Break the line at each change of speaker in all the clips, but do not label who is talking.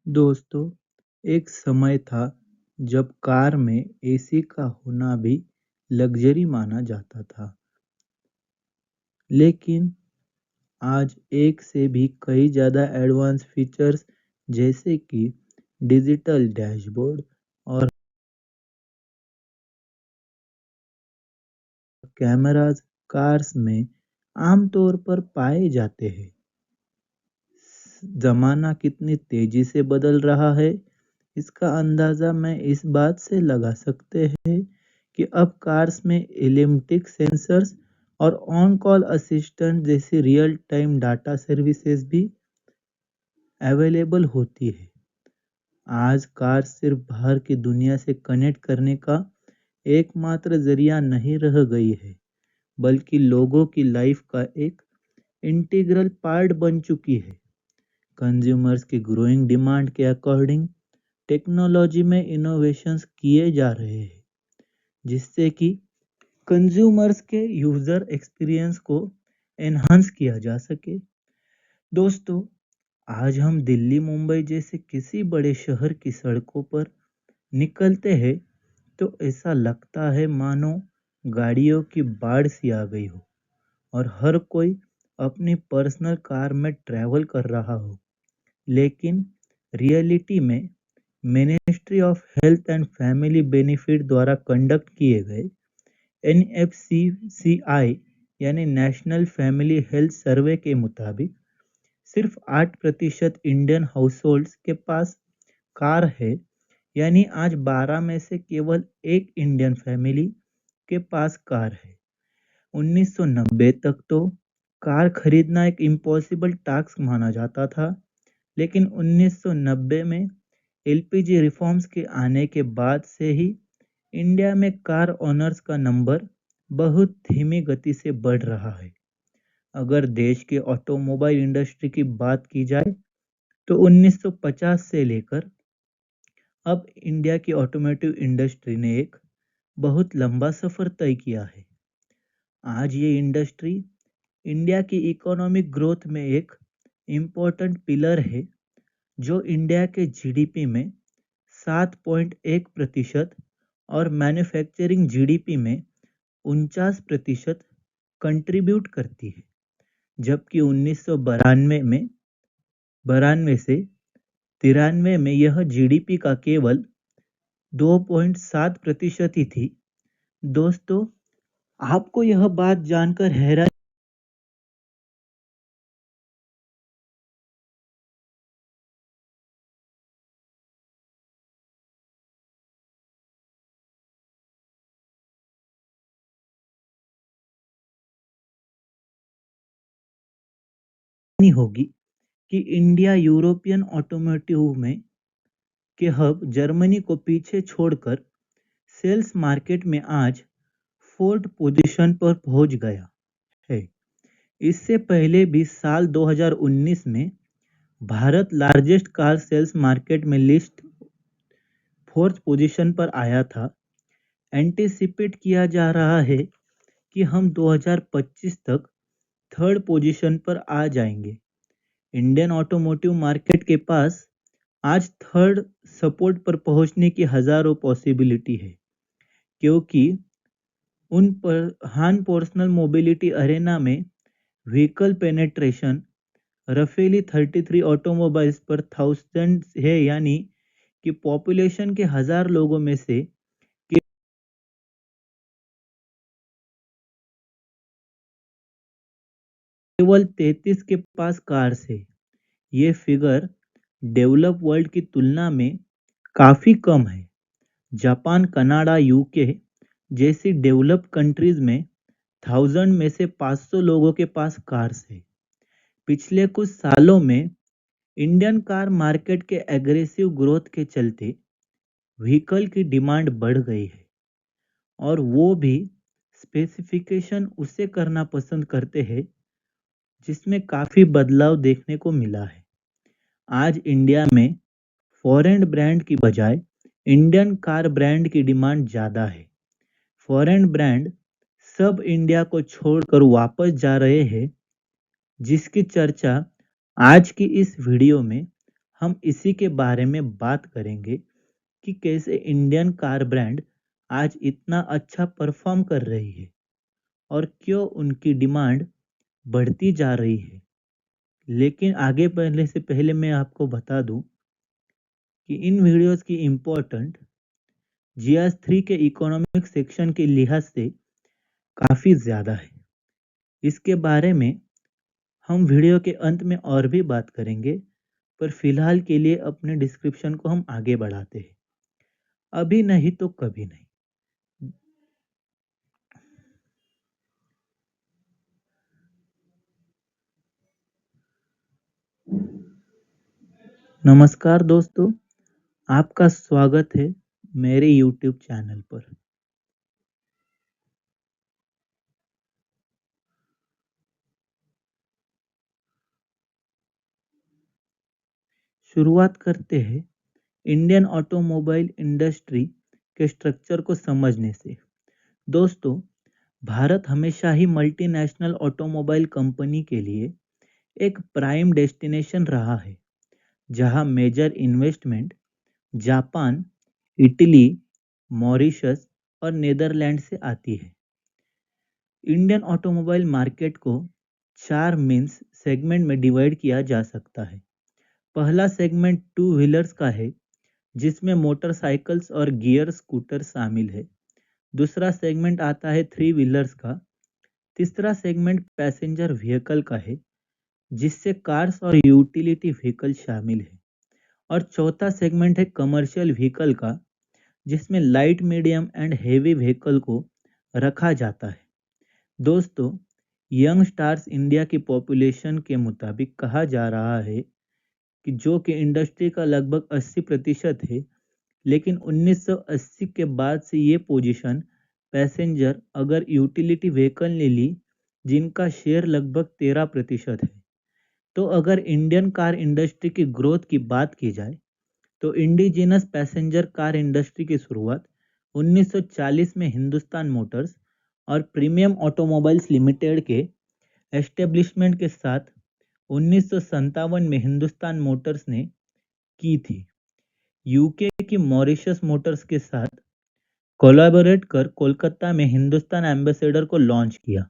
दोस्तों, एक समय था जब कार में एसी का होना भी लग्जरी माना जाता था। लेकिन आज एक से भी कई ज़्यादा एडवांस फीचर्स जैसे कि डिजिटल डैशबोर्ड और कैमरास कार्स में आमतौर पर पाए जाते हैं। ज़माना कितनी तेज़ी से बदल रहा है, इसका अंदाज़ा मैं इस बात से लगा सकते हैं कि अब कार्स में एलिमेंटिक सेंसर्स और ऑन कॉल असिस्टेंट जैसी रियल टाइम डाटा सर्विसेज भी अवेलेबल होती है। आज कार सिर्फ बाहर की दुनिया से कनेक्ट करने का एकमात्र जरिया नहीं रह गई है, बल्कि लोगों की लाइफ का एक इंटीग्रल पार्ट बन चुकी है। कंज्यूमर्स की ग्रोइंग डिमांड के अकॉर्डिंग टेक्नोलॉजी में इनोवेशंस किए जा रहे हैं, जिससे कि कंज्यूमर्स के यूज़र एक्सपीरियंस को एनहांस किया जा सके। दोस्तों, आज हम दिल्ली मुंबई जैसे किसी बड़े शहर की सड़कों पर निकलते हैं तो ऐसा लगता है मानो गाड़ियों की बाढ़ सी आ गई हो और हर कोई अपनी पर्सनल कार में ट्रैवल कर रहा हो। लेकिन रियलिटी में ministry of health and family benefit द्वारा कंडक्ट किए गए एनएफसीसीआई यानी नेशनल फैमिली हेल्थ सर्वे के मुताबिक सिर्फ 8% इंडियन हाउसहोल्ड्स के पास कार है। यानी आज 12 में से केवल एक इंडियन फैमिली के पास कार है। 1990 तक तो कार खरीदना एक इम्पॉसिबल टास्क माना जाता था, लेकिन 1990 में एलपीजी रिफॉर्म्स के आने के बाद से ही इंडिया में कार ओनर्स का नंबर बहुत धीमी गति से बढ़ रहा है। अगर देश के ऑटोमोबाइल इंडस्ट्री की बात की जाए तो 1950 से लेकर अब इंडिया की ऑटोमोटिव इंडस्ट्री ने एक बहुत लंबा सफर तय किया है। आज ये इंडस्ट्री इंडिया की इकोनॉमिक ग्रोथ में एक इम्पोर्टेंट पिलर है, जो इंडिया के जीडीपी में 7.1% और मैन्युफैक्चरिंग जीडीपी में 49% कंट्रीब्यूट करती है। जबकि 1992 से 93 में यह जीडीपी का केवल 2.7% ही थी। दोस्तों, आपको यह बात जानकर हैरानी होगी कि इंडिया यूरोपियन ऑटोमोटिव में के हब जर्मनी को पीछे छोड़कर सेल्स मार्केट में आज फोर्थ पोजीशन पर पहुंच गया है। इससे पहले भी साल 2019 में Bharat largest car sales market में लिस्ट फोर्थ पोजीशन पर आया था। एंटिसिपेट किया जा रहा है कि हम 2025 तक थर्ड पोजीशन पर आ जाएंगे। इंडियन ऑटोमोटिव मार्केट के पास आज थर्ड सपोर्ट पर पहुंचने की हजारों पॉसिबिलिटी है, क्योंकि उन पर हान पर्सनल मोबिलिटी अरेना में व्हीकल पेनेट्रेशन रफेली 33 ऑटोमोबाइल्स पर थाउजेंड है। यानी कि पॉपुलेशन के 1000 लोगों में से केवल 33 के पास कार्स है। ये फिगर डेवलप वर्ल्ड की तुलना में काफ़ी कम है। जापान, कनाडा, यूके जैसी डेवलप्ड कंट्रीज में 1000 में से 500 लोगों के पास कार्स है। पिछले कुछ सालों में इंडियन कार मार्केट के एग्रेसिव ग्रोथ के चलते व्हीकल की डिमांड बढ़ गई है, और वो भी स्पेसिफिकेशन उसे करना पसंद करते हैं जिसमें काफ़ी बदलाव देखने को मिला है। आज इंडिया में फॉरेन ब्रांड की बजाय इंडियन कार ब्रांड की डिमांड ज़्यादा है। फॉरेन ब्रांड सब इंडिया को छोड़कर वापस जा रहे हैं, जिसकी चर्चा आज की इस वीडियो में हम इसी के बारे में बात करेंगे कि कैसे इंडियन कार ब्रांड आज इतना अच्छा परफॉर्म कर रही है और क्यों उनकी डिमांड बढ़ती जा रही है। लेकिन आगे बढ़ने से पहले मैं आपको बता दूं कि इन वीडियोस की इम्पोर्टेंट जीएस 3 के इकोनॉमिक सेक्शन के लिहाज से काफ़ी ज़्यादा है। इसके बारे में हम वीडियो के अंत में और भी बात करेंगे, पर फिलहाल के लिए अपने डिस्क्रिप्शन को हम आगे बढ़ाते हैं। अभी नहीं तो कभी नहीं। नमस्कार दोस्तों, आपका स्वागत है मेरे YouTube चैनल पर। शुरुआत करते हैं इंडियन ऑटोमोबाइल इंडस्ट्री के स्ट्रक्चर को समझने से। दोस्तों, भारत हमेशा ही मल्टीनेशनल ऑटोमोबाइल कंपनी के लिए एक प्राइम डेस्टिनेशन रहा है, जहां major investment Japan, Italy, Mauritius और नीदरलैंड से आती है। इंडियन ऑटोमोबाइल मार्केट को चार मेन सेगमेंट में डिवाइड किया जा सकता है। पहला सेगमेंट टू व्हीलर्स का है, जिसमें मोटरसाइकिल्स और गियर स्कूटर शामिल है। दूसरा सेगमेंट आता है थ्री व्हीलर्स का। तीसरा सेगमेंट पैसेंजर व्हीकल का है, जिससे कार्स और यूटिलिटी व्हीकल शामिल है। और चौथा सेगमेंट है कमर्शियल व्हीकल का, जिसमें light, medium and heavy vehicle को रखा जाता है। दोस्तों, यंग स्टार्स इंडिया की पॉपुलेशन के मुताबिक कहा जा रहा है कि जो कि इंडस्ट्री का लगभग 80% है, लेकिन 1980 के बाद से ये पोजीशन पैसेंजर अगर यूटिलिटी व्हीकल ने ली, जिनका शेयर लगभग 13% है। तो अगर इंडियन कार इंडस्ट्री की ग्रोथ की बात की जाए, तो इंडिजिनस पैसेंजर कार इंडस्ट्री की शुरुआत 1940 में हिंदुस्तान मोटर्स और प्रीमियम ऑटोमोबाइल्स लिमिटेड के एस्टेब्लिशमेंट के साथ 1957 में हिंदुस्तान मोटर्स ने की थी। यूके की मॉरिशस मोटर्स के साथ कोलैबोरेट कर कोलकाता में हिंदुस्तान एम्बेसडर को लॉन्च किया।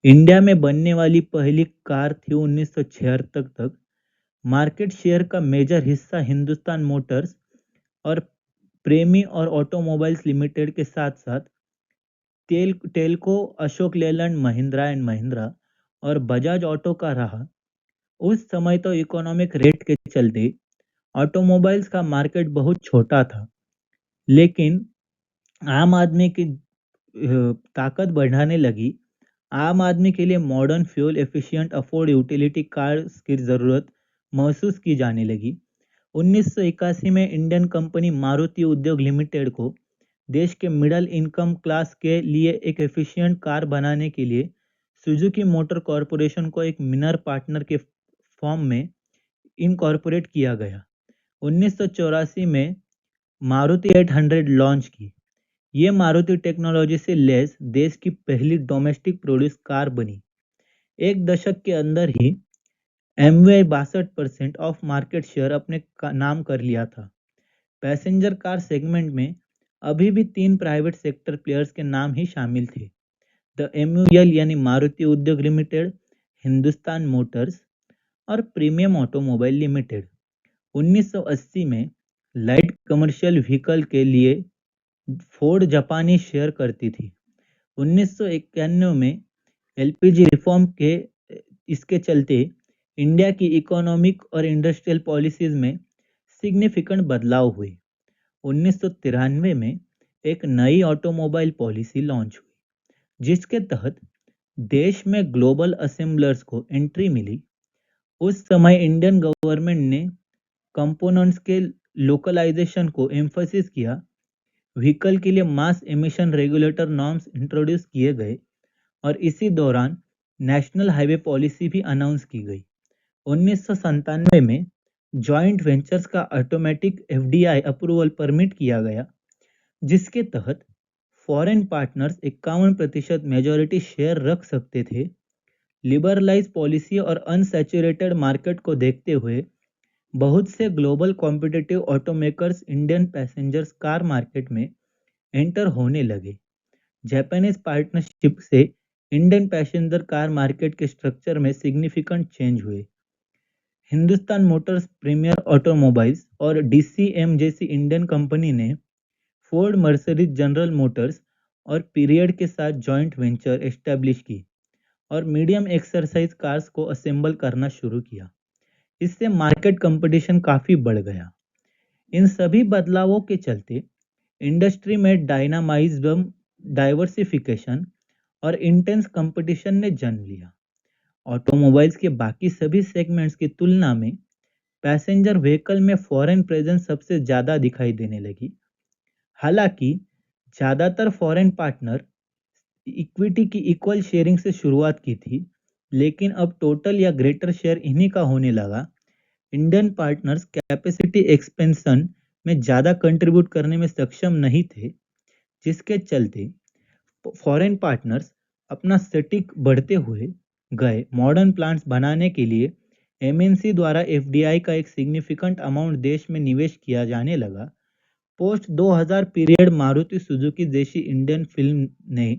इंडिया में बनने वाली पहली कार थी 1976 तक। मार्केट शेयर का मेजर हिस्सा हिंदुस्तान मोटर्स और प्रेमी और ऑटोमोबाइल्स लिमिटेड के साथ साथ टेल्को, अशोक लेलैंड, महिंद्रा एंड महिंद्रा और बजाज ऑटो का रहा। उस समय तो इकोनॉमिक रेट के चलते ऑटोमोबाइल्स का मार्केट बहुत छोटा था, लेकिन आम आदमी की ताकत बढ़ाने लगी। आम आदमी के लिए modern fuel efficient afford utility cars की ज़रूरत महसूस की जाने लगी। 1981 में इंडियन कंपनी मारुति उद्योग लिमिटेड को देश के मिडिल इनकम क्लास के लिए एक एफिशिएंट कार बनाने के लिए सुजुकी मोटर कॉरपोरेशन को एक मिनर पार्टनर के फॉर्म में इनकॉर्पोरेट किया गया। 1984 में मारुति 800 लॉन्च की। ये मारुति टेक्नोलॉजी से लैस देश की पहली डोमेस्टिक प्रोड्यूस कार बनी। एक दशक के अंदर ही एमवे 62% ऑफ मार्केट शेयर अपने नाम कर लिया था। पैसेंजर कार सेगमेंट में अभी भी तीन प्राइवेट सेक्टर प्लेयर्स के नाम ही शामिल थे, द एमयूएल यानी मारुति उद्योग लिमिटेड, हिंदुस्तान मोटर्स और प्रीमियम ऑटोमोबाइल लिमिटेड। 1980 में लाइट कमर्शियल व्हीकल के लिए फोर्ड जापानी शेयर करती थी। 1991 में एलपीजी रिफॉर्म के इसके चलते इंडिया की इकोनॉमिक और इंडस्ट्रियल पॉलिसीज में सिग्निफिकेंट बदलाव हुए। 1993 में एक नई ऑटोमोबाइल पॉलिसी लॉन्च हुई, जिसके तहत देश में ग्लोबल असेंबलर्स को एंट्री मिली। उस समय इंडियन गवर्नमेंट ने कंपोनेंट्स के लोकलाइजेशन को एम्फसिस किया। व्हीकल के लिए मास एमिशन रेगुलेटर नॉर्म्स इंट्रोड्यूस किए गए और इसी दौरान नेशनल हाईवे पॉलिसी भी अनाउंस की गई। 1997 में जॉइंट वेंचर्स का ऑटोमेटिक एफडीआई अप्रूवल परमिट किया गया, जिसके तहत फॉरेन पार्टनर्स 51% मेजॉरिटी शेयर रख सकते थे। लिबरलाइज पॉलिसी और अनसैचुरेटेड मार्केट को देखते हुए बहुत से global competitive automakers Indian passengers car market में एंटर होने लगे। जापानीज पार्टनरशिप से इंडियन पैसेंजर कार मार्केट के स्ट्रक्चर में सिग्निफिकेंट चेंज हुए। हिंदुस्तान मोटर्स, प्रीमियर ऑटोमोबाइल्स और डीसीएम जैसी इंडियन कंपनी ने फोर्ड, मर्सिडीज, जनरल मोटर्स और पीरियड के साथ जॉइंट वेंचर एस्टेब्लिश की और मीडियम एक्सरसाइज कार्स को असेंबल करना शुरू किया। इससे मार्केट कंपटीशन काफी बढ़ गया। इन सभी बदलावों के चलते इंडस्ट्री में डायनामाइज्म, डाइवर्सिफिकेशन और इंटेंस कंपटीशन ने जन्म लिया। ऑटोमोबाइल्स के बाकी सभी सेगमेंट्स की तुलना में पैसेंजर व्हीकल में फॉरेन प्रेजेंस सबसे ज्यादा दिखाई देने लगी। हालांकि ज्यादातर फॉरेन पार्टनर इक्विटी की इक्वल शेयरिंग से शुरुआत की थी, लेकिन अब टोटल या ग्रेटर शेयर इन्हीं का होने लगा। इंडियन पार्टनर्स कैपेसिटी एक्सपेंशन में ज़्यादा कंट्रीब्यूट करने में सक्षम नहीं थे, जिसके चलते फॉरेन पार्टनर्स अपना सटीक बढ़ते हुए गए। मॉडर्न प्लांट्स बनाने के लिए एमएनसी द्वारा एफडीआई का एक सिग्निफिकेंट अमाउंट देश में निवेश किया जाने लगा। पोस्ट 2000 पीरियड मारुति सुजुकी जैसी इंडियन फिल्म ने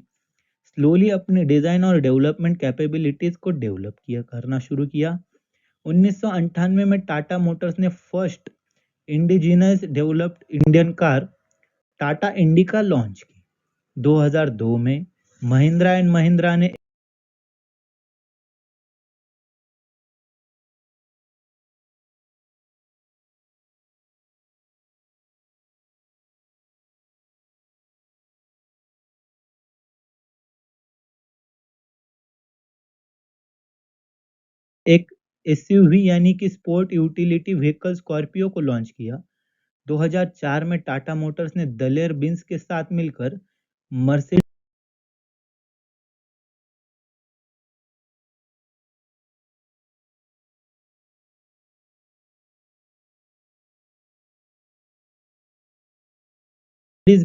स्लोली अपनी डिजाइन और डेवलपमेंट कैपेबिलिटीज को डेवलप किया करना शुरू किया। 1998 में टाटा मोटर्स ने first indigenous developed Indian car Tata indica launch की। 2002 में महिंद्रा एंड महिंद्रा ने एक एसयूवी यानी कि स्पोर्ट यूटिलिटी व्हीकल स्कॉर्पियो को लॉन्च किया। 2004 में टाटा मोटर्स ने दलेर बिंस के साथ मिलकर Mercedes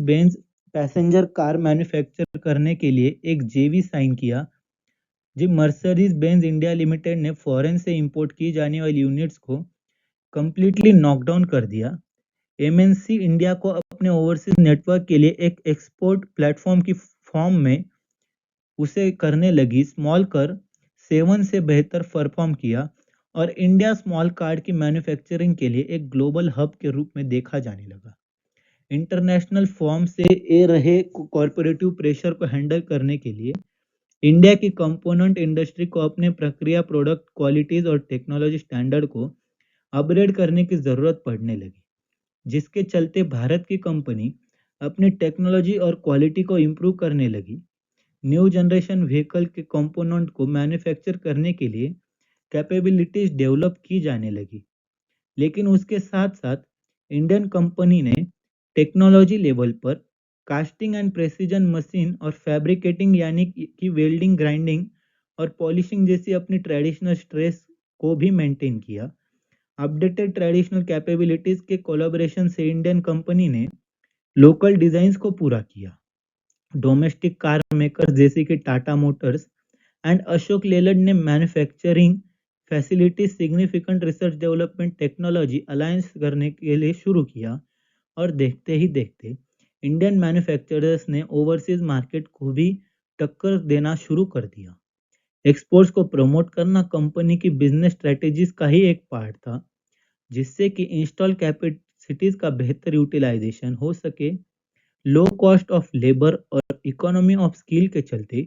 Benz passenger car manufacture करने के लिए एक जेवी साइन किया। जी, मर्सिडीज बेंज इंडिया लिमिटेड ने फॉरेन से इंपोर्ट की जाने वाली यूनिट्स को कंप्लीटली नॉकडाउन कर दिया। एमएनसी इंडिया को अपने ओवरसीज नेटवर्क के लिए एक एक्सपोर्ट प्लेटफॉर्म की फॉर्म में उसे करने लगी। स्मॉल कर 7 से बेहतर परफॉर्म किया और इंडिया स्मॉल कार्ड की मैन्युफैक्चरिंग के लिए एक ग्लोबल हब के रूप में देखा जाने लगा। इंटरनेशनल फॉर्म से ए रहे कॉरपोरेटिव प्रेशर को हैंडल करने के लिए इंडिया की कंपोनेंट इंडस्ट्री को अपने प्रक्रिया, प्रोडक्ट क्वालिटीज और टेक्नोलॉजी स्टैंडर्ड को अपग्रेड करने की जरूरत पड़ने लगी, जिसके चलते भारत की कंपनी अपनी टेक्नोलॉजी और क्वालिटी को इम्प्रूव करने लगी। न्यू जनरेशन व्हीकल के कंपोनेंट को मैन्युफैक्चर करने के लिए कैपेबिलिटीज डेवलप की जाने लगी। लेकिन उसके साथ साथ इंडियन कंपनी ने टेक्नोलॉजी लेवल पर कास्टिंग एंड प्रेसिजन मशीन और फैब्रिकेटिंग यानी कि वेल्डिंग, ग्राइंडिंग और पॉलिशिंग जैसी अपनी ट्रेडिशनल स्ट्रेस को भी मेंटेन किया। अपडेटेड ट्रेडिशनल कैपेबिलिटीज के कोलैबोरेशन से इंडियन कंपनी ने लोकल डिजाइन्स को पूरा किया। डोमेस्टिक कार मेकर्स जैसे कि टाटा मोटर्स एंड अशोक लेलैंड ने manufacturing facilities, significant research development technology alliance करने के लिए शुरू किया और देखते ही देखते इंडियन मैन्युफैक्चरर्स ने ओवरसीज मार्केट को भी टक्कर देना शुरू कर दिया। एक्सपोर्ट्स को प्रमोट करना कंपनी की बिजनेस स्ट्रेटेजीज का ही एक पार्ट था, जिससे कि इंस्टॉल कैपेसिटीज का बेहतर यूटिलाइजेशन हो सके। लो कॉस्ट ऑफ लेबर और इकोनॉमी ऑफ स्किल के चलते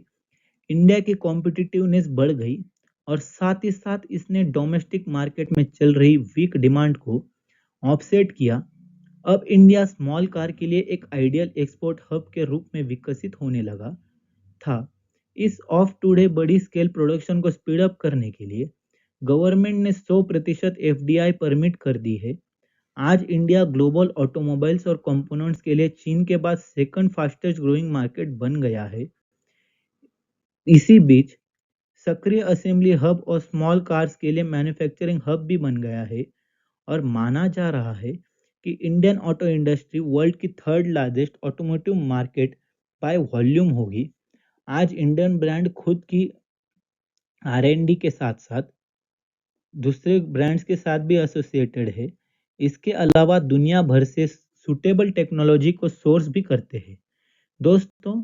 इंडिया की कॉम्पिटिटिवनेस बढ़ गई और साथ ही साथ इसने डोमेस्टिक मार्केट में चल रही वीक डिमांड को ऑफसेट किया। अब इंडिया स्मॉल कार के लिए एक आइडियल एक्सपोर्ट हब के रूप में विकसित होने लगा था। इस ऑफ टुडे बड़ी स्केल प्रोडक्शन को स्पीड अप करने के लिए गवर्नमेंट ने 100% एफडीआई परमिट कर दी है। आज इंडिया ग्लोबल ऑटोमोबाइल्स और कंपोनेंट्स के लिए चीन के बाद सेकंड फास्टेस्ट ग्रोइंग मार्केट बन गया है। इसी बीच सक्रिय असेंबली हब और स्मॉल कार्स के लिए मैन्युफैक्चरिंग हब भी बन गया है और माना जा रहा है कि इंडियन ऑटो इंडस्ट्री वर्ल्ड की third largest automotive market by volume होगी। आज इंडियन ब्रांड खुद की आर एंड डी के साथ साथ दूसरे ब्रांड्स के साथ भी एसोसिएटेड है। इसके अलावा दुनिया भर से सूटेबल टेक्नोलॉजी को सोर्स भी करते हैं। दोस्तों,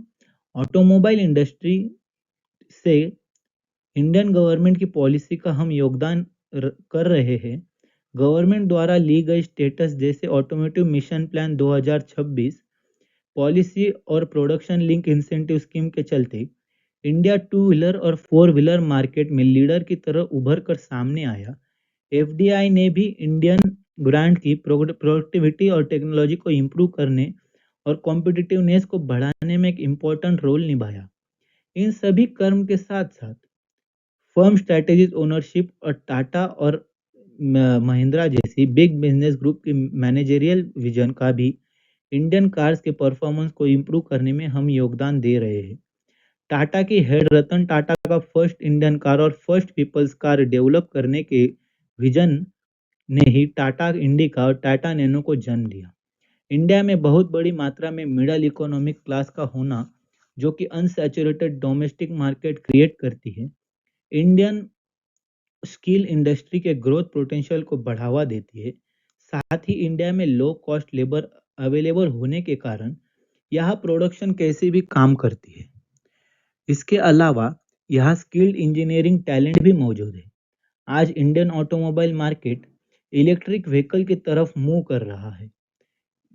ऑटोमोबाइल इंडस्ट्री से इंडियन गवर्नमेंट की पॉलिसी का हम योगदान कर रहे हैं। गवर्नमेंट द्वारा ली गई स्टेटस जैसे ऑटोमोटिव मिशन प्लान 2026 पॉलिसी और प्रोडक्शन लिंक इंसेंटिव स्कीम के चलते इंडिया टू व्हीलर और फोर व्हीलर मार्केट में लीडर की तरह उभर कर सामने आया। एफडीआई ने भी इंडियन ब्रांड की प्रोडक्टिविटी और टेक्नोलॉजी को इम्प्रूव करने और कॉम्पिटिटिवनेस को बढ़ाने में एक इम्पोर्टेंट रोल निभाया। इन सभी कर्म के साथ साथ फर्म स्ट्रेटेजिक ओनरशिप और टाटा और महिंद्रा जैसी बिग बिजनेस ग्रुप की मैनेजरियल विजन का भी इंडियन कार्स के परफॉर्मेंस को इम्प्रूव करने में हम योगदान दे रहे हैं। टाटा की हेड रतन टाटा का फर्स्ट इंडियन कार और फर्स्ट पीपल्स कार डेवलप करने के विजन ने ही टाटा इंडिका और टाटा नैनो को जन्म दिया। इंडिया में बहुत बड़ी मात्रा में मिडिल इकोनॉमिक क्लास का होना, जो कि अनसैचुरेटेड डोमेस्टिक मार्केट क्रिएट करती है, इंडियन स्किल इंडस्ट्री के ग्रोथ पोटेंशियल को बढ़ावा देती है। साथ ही इंडिया में लो कॉस्ट लेबर अवेलेबल होने के कारण यहाँ प्रोडक्शन कैसे भी काम करती है। इसके अलावा यहाँ स्किल्ड इंजीनियरिंग टैलेंट भी मौजूद है। आज Indian automobile market electric vehicle की तरफ मूव कर रहा है।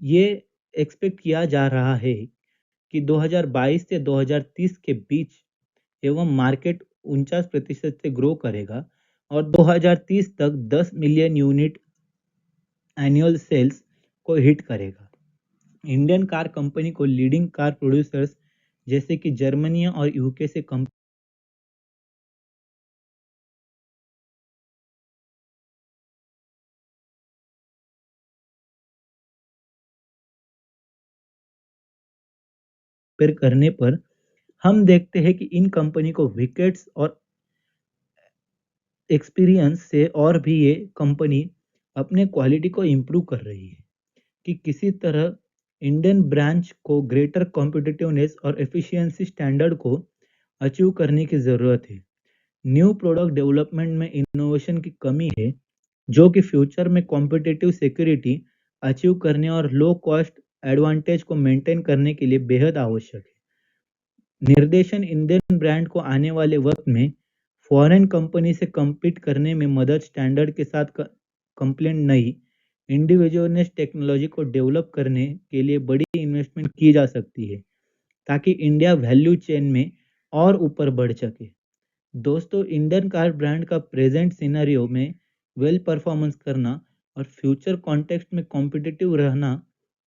ये एक्सपेक्ट किया जा रहा है कि 2022 से 2030 के बीच एवं मार्केट 49% से ग्रो करेगा और 2030 तक 10 मिलियन यूनिट एनुअल सेल्स को हिट करेगा। इंडियन कार कंपनी को लीडिंग कार प्रोड्यूसर्स जैसे कि जर्मनी और यूके से कंपेयर करने पर हम देखते हैं कि इन कंपनी को विकेट्स और एक्सपीरियंस से और भी ये कंपनी अपने क्वालिटी को इम्प्रूव कर रही है कि किसी तरह इंडियन ब्रांच को ग्रेटर कॉम्पिटिटिवनेस और एफिशिएंसी स्टैंडर्ड को अचीव करने की ज़रूरत है। न्यू प्रोडक्ट डेवलपमेंट में इनोवेशन की कमी है, जो कि फ्यूचर में कॉम्पिटिटिव सिक्योरिटी अचीव करने और लो कॉस्ट एडवांटेज को मेंटेन करने के लिए बेहद आवश्यक है। निर्देशन इंडियन ब्रांड को आने वाले वक्त में फॉरेन कंपनी से compete करने में मदद स्टैंडर्ड के साथ कंप्लेंट नई इंडिविजुअलनेस टेक्नोलॉजी को डेवलप करने के लिए बड़ी इन्वेस्टमेंट की जा सकती है ताकि इंडिया वैल्यू चेन में और ऊपर बढ़ सके। दोस्तों, इंडियन कार ब्रांड का प्रेजेंट सिनेरियो में वेल परफॉर्मेंस करना और फ्यूचर कॉन्टेक्स्ट में कॉम्पिटिटिव रहना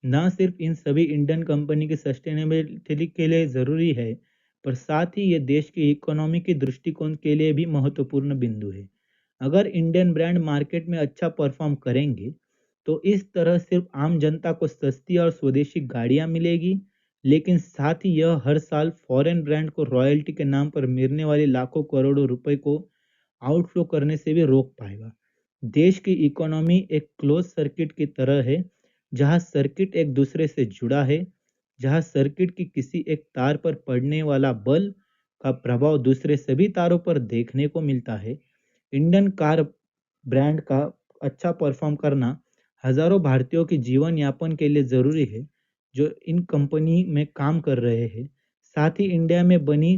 ना सिर्फ इन सभी इंडियन कंपनी की सस्टेनेबिलिटी के लिए ज़रूरी है, पर साथ ही ये देश की इकोनॉमी की दृष्टिकोण के लिए भी महत्वपूर्ण बिंदु है। अगर इंडियन ब्रांड मार्केट में अच्छा परफॉर्म करेंगे, तो इस तरह सिर्फ आम जनता को सस्ती और स्वदेशी गाड़ियाँ मिलेगी, लेकिन साथ ही यह हर साल फॉरेन ब्रांड को रॉयल्टी के नाम पर मिलने वाले लाखों करोड़ों रुपए को आउटफ्लो करने से भी रोक पाएगा। देश की इकोनॉमी एक क्लोज सर्किट की तरह है, जहां सर्किट एक दूसरे से जुड़ा है, जहां सर्किट की किसी एक तार पर पड़ने वाला बल का प्रभाव दूसरे सभी तारों पर देखने को मिलता है। इंडियन कार ब्रांड का अच्छा परफॉर्म करना हजारों भारतीयों के जीवन यापन के लिए ज़रूरी है, जो इन कंपनी में काम कर रहे हैं। साथ ही इंडिया में बनी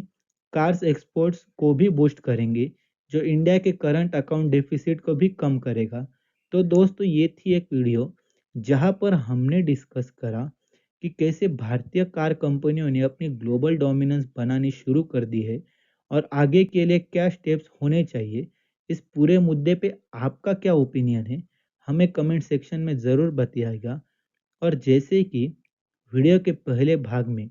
कार्स एक्सपोर्ट्स को भी बूस्ट करेंगे, जो इंडिया के करंट अकाउंट डेफिसिट को भी कम करेगा। तो दोस्तों, ये थी एक वीडियो जहाँ पर हमने डिस्कस करा कि कैसे भारतीय कार कंपनियों ने अपनी ग्लोबल डोमिनेंस बनानी शुरू कर दी है और आगे के लिए क्या स्टेप्स होने चाहिए। इस पूरे मुद्दे पे आपका क्या ओपिनियन है, हमें कमेंट सेक्शन में ज़रूर बताइएगा। और जैसे कि वीडियो के पहले भाग में